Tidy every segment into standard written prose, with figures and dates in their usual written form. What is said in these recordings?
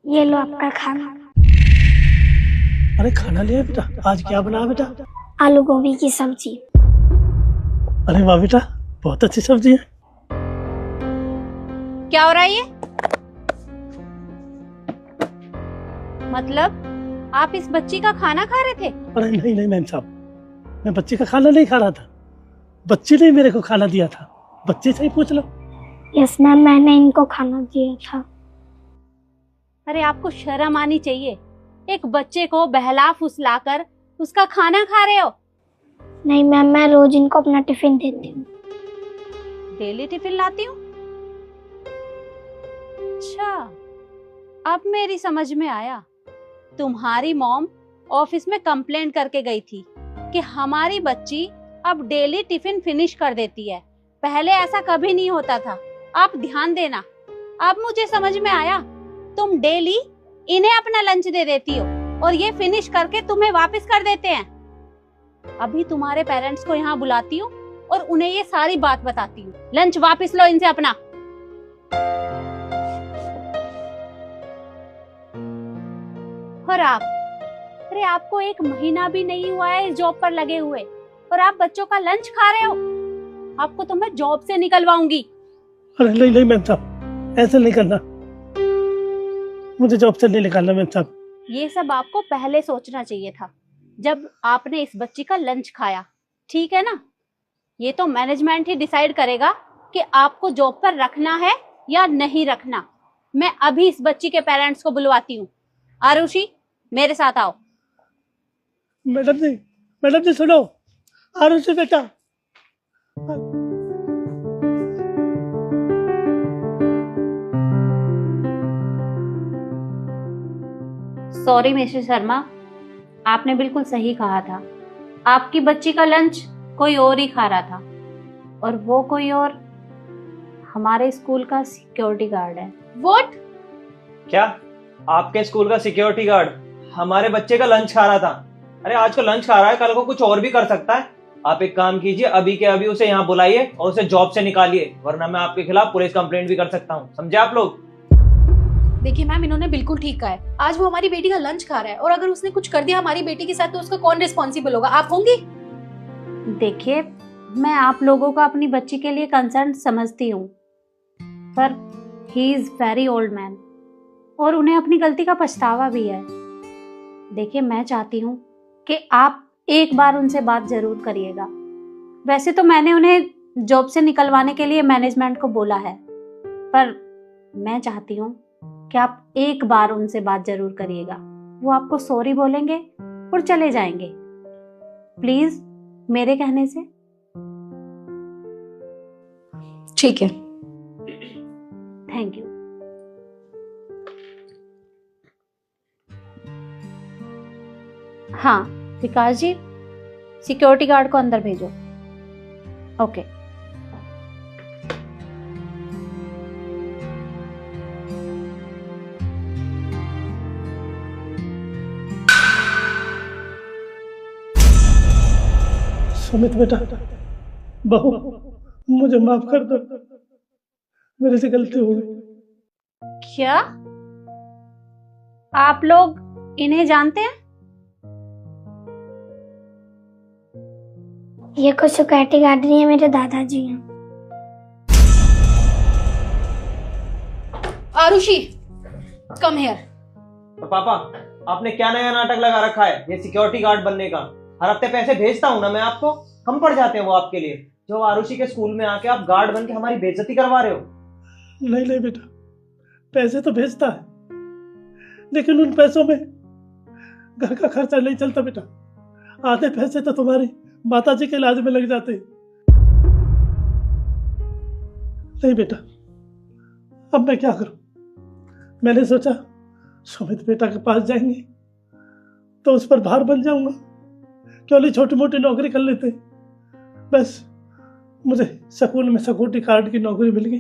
ये लो आपका खाना। अरे खाना लिया बेटा, आज क्या बना बेटा? आलू गोभी की सब्जी। अरे वाह बेटा, बहुत अच्छी सब्जी है। क्या हो रहा है ये? मतलब आप इस बच्ची का खाना खा रहे थे? अरे नहीं नहीं मैम साहब, मैं बच्चे का खाना नहीं खा रहा था। बच्चे ने मेरे को खाना दिया था, बच्चे से ही पूछ लो। यस मैम, मैंने इनको खाना दिया था। अरे आपको शर्म आनी चाहिए, एक बच्चे को बहला फुसलाकर उसका खाना खा रहे हो। नहीं मैम, मैं रोज इनको अपना टिफिन देती हूँ। डेली टिफिन लाती हूँ? अच्छा, अब मेरी समझ में आया। तुम्हारी मॉम ऑफिस में कंप्लेंट करके गई थी कि हमारी बच्ची अब डेली टिफिन फिनिश कर देती है। पहले ऐसा कभी नहीं होता था। आप ध्यान देना। अब मुझे समझ में आया, तुम डेली इन्हें अपना लंच दे देती हो और ये फिनिश करके तुम्हें वापस कर देते हैं। अभी तुम्हारे पेरेंट्स को यहाँ बुलाती हूँ और उन्हें ये सारी बात बताती हूँ। लंच वापस लो इनसे अपना। और आप, अरे आपको 1 महीना भी नहीं हुआ है इस जॉब पर लगे हुए और आप बच्चों का लंच खा रहे हो। आपको तो मैं जॉब से निकलवाऊंगी। अरे नहीं नहीं मैम साहब, ऐसे नहीं करना, मुझे जॉब से नहीं निकालना मैम साहब। ये सब आपको पहले सोचना चाहिए था जब आपने इस बच्ची का लंच खाया, ठीक है ना? ये तो मैनेजमेंट ही डिसाइड करेगा कि आपको जॉब पर रखना है या नहीं रखना। मैं अभी इस बच्ची के पेरेंट्स को बुलवाती हूँ। आरुषि, मेरे साथ आओ। मैडम जी सुनो, आरुषि बेटा। सॉरी मिस्टर शर्मा, आपने बिल्कुल सही कहा था। आपकी बच्ची का लंच कोई और ही खा रहा था और वो कोई और हमारे स्कूल का सिक्योरिटी गार्ड है। व्हाट? क्या आपके स्कूल का सिक्योरिटी गार्ड हमारे बच्चे का लंच खा रहा था? अरे आज को लंच खा रहा है, कल को कुछ और भी कर सकता है। आप एक काम कीजिए, अभी के अभी उसे यहाँ बुलाइए और उसे जॉब से निकालिए, वरना मैं आपके खिलाफ पुलिस कंप्लेंट भी कर सकता हूँ। समझे आप लोग? देखिए मैम, इन्होंने बिल्कुल ठीक कहा है। आज वो हमारी बेटी का लंच खा रहा है और अगर उसने कुछ कर दिया हमारी बेटी के साथ तो उसका कौन रिस्पॉन्सिबल होगा? आप होंगी? देखिए, मैं आप लोगों का अपनी बच्ची के लिए कंसर्न समझती हूँ, पर he is very old man और उन्हें अपनी गलती का पछतावा भी है। देखिए, मैं चाहती हूँ कि आप एक बार उनसे बात जरूर करिएगा। वैसे तो मैंने उन्हें जॉब से निकलवाने के लिए मैनेजमेंट को बोला है, पर मैं चाहती हूँ कि आप एक बार उनसे बात जरूर करिएगा। वो आपको सॉरी बोलेंगे और चले जाएंगे। प्लीज, मेरे कहने से। ठीक है। Thank you. हाँ विकास जी, सिक्योरिटी गार्ड को अंदर भेजो। ओके। सुमित बेटा, बहू मुझे माफ कर दो, मेरे से गलती हो गई। क्या आप लोग इन्हें जानते हैं? ये कोई सिक्योरिटी गार्ड नहीं है, मेरे दादाजी हैं। Arushi, come here. और पापा, आपने क्या नया नाटक लगा रखा है ये सिक्योरिटी गार्ड बनने का? हर हफ्ते पैसे भेजता हूँ ना मैं आपको, कम पड़ जाते हैं वो आपके लिए, जो आरुषि के स्कूल में आके आप गार्ड बन के हमारी बेइज्जती करवा रहे हो। नहीं नहीं बेटा, पैसे तो भेजता है, लेकिन उन पैसों में घर का खर्चा नहीं चलता बेटा। आधे पैसे तो तुम्हारी माताजी के इलाज में लग जाते हैं। नहीं बेटा, अब मैं क्या करूं? मैंने सोचा सुमित बेटा के पास जाएंगे तो उस पर भार बन जाऊंगा, क्यों नहीं छोटी मोटी नौकरी कर लेते। बस मुझे स्कूल में सिक्योरिटी गार्ड की नौकरी मिल गई।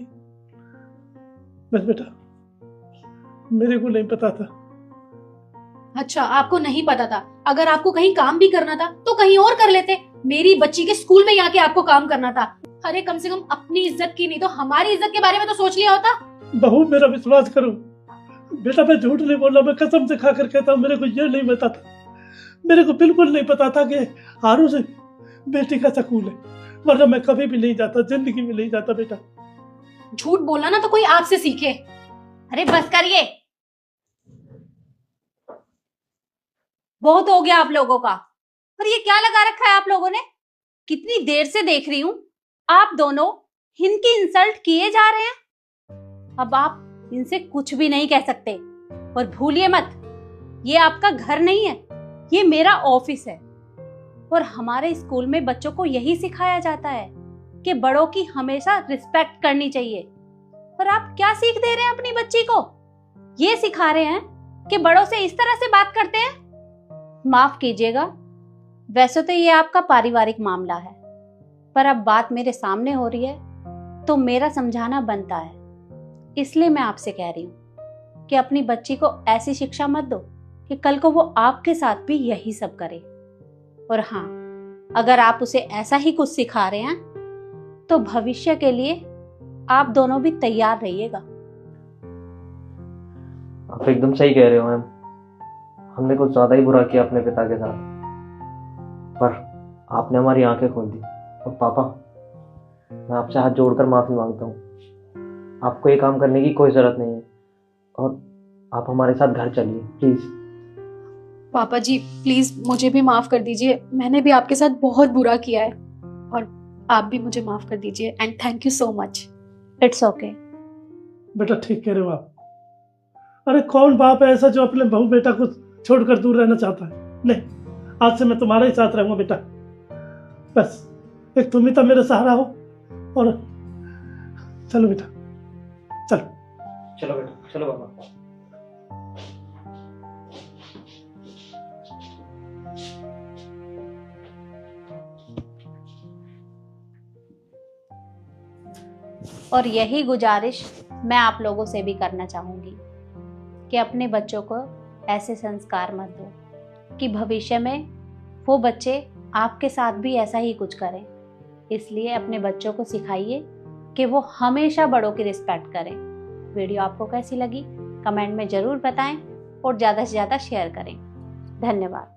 बस बेटा, मेरे को नहीं पता था। अच्छा, आपको नहीं पता था? अगर आपको कहीं काम भी करना था तो कहीं और कर लेते। मेरी बच्ची के स्कूल में आके आपको काम करना था। अरे कम से कम अपनी इज्जत की नहीं तो हमारी इज्जत के बारे में तो सोच लिया होता। बहू मेरा विश्वास करो, बेटा मैं झूठ नहीं बोल रहा, मैं कसम से खा कर कहता हूँ, मेरे को ये नहीं पता था, मेरे को बिल्कुल नहीं पता था कि हारू से बेटी का स्कूल है, वरना मैं कभी भी नहीं जाता, जिंदगी में नहीं जाता बेटा। झूठ बोलना ना तो कोई आपसे सीखे। अरे बस करिए, बहुत हो गया आप लोगों का। पर ये क्या लगा रखा है आप लोगों ने? कितनी देर से देख रही हूं आप दोनों इनकी इंसल्ट किए जा रहे हैं। अब आप इनसे कुछ भी नहीं कह सकते। और भूलिए मत, ये आपका घर नहीं है, ये मेरा ऑफिस है। और हमारे स्कूल में बच्चों को यही सिखाया जाता है कि बड़ों की हमेशा रिस्पेक्ट करनी चाहिए। पर आप क्या सीख दे रहे हैं अपनी बच्ची को? ये सिखा रहे हैं कि बड़ों से इस तरह से बात करते हैं। माफ कीजिएगा, वैसे तो ये आपका पारिवारिक मामला है, पर अब बात मेरे सामने हो रही है तो मेरा समझाना बनता है। इसलिए मैं आपसे कह रही हूँ कि अपनी बच्ची को ऐसी शिक्षा मत दो कि कल को वो आपके साथ भी यही सब करे। और हाँ, अगर आप उसे ऐसा ही कुछ सिखा रहे हैं तो भविष्य के लिए आप दोनों भी तैयार रहिएगा। आप एकदम सही कह रहे हो मैम, हमने कुछ ज्यादा ही बुरा किया अपने पिता के साथ, पर आपने हमारी आंखें खोल दी। और पापा, मैं आपसे हाथ जोड़कर माफी मांगता हूँ। आपको ये काम करने की कोई जरूरत नहीं है, और आप हमारे साथ घर चलिए प्लीज। पापा जी प्लीज मुझे भी माफ कर दीजिए, मैंने भी आपके साथ बहुत बुरा किया है, और आप भी मुझे माफ कर दीजिए। And thank you so much. It's okay. बेटा ठीक कह रहे हो आप। अरे कौन बाप है ऐसा जो अपने बहू बेटा को छोड़कर दूर रहना चाहता है? नहीं, आज से मैं तुम्हारे ही साथ रहूंगा बेटा। बस एक तुम ही तो मेरा सहारा हो। और चलो बेटा, चलो चलो बेटा, चलो पापा। और यही गुजारिश मैं आप लोगों से भी करना चाहूंगी कि अपने बच्चों को ऐसे संस्कार मत दो कि भविष्य में वो बच्चे आपके साथ भी ऐसा ही कुछ करें। इसलिए अपने बच्चों को सिखाइए कि वो हमेशा बड़ों की रिस्पेक्ट करें। वीडियो आपको कैसी लगी कमेंट में ज़रूर बताएं और ज़्यादा से ज़्यादा शेयर करें। धन्यवाद।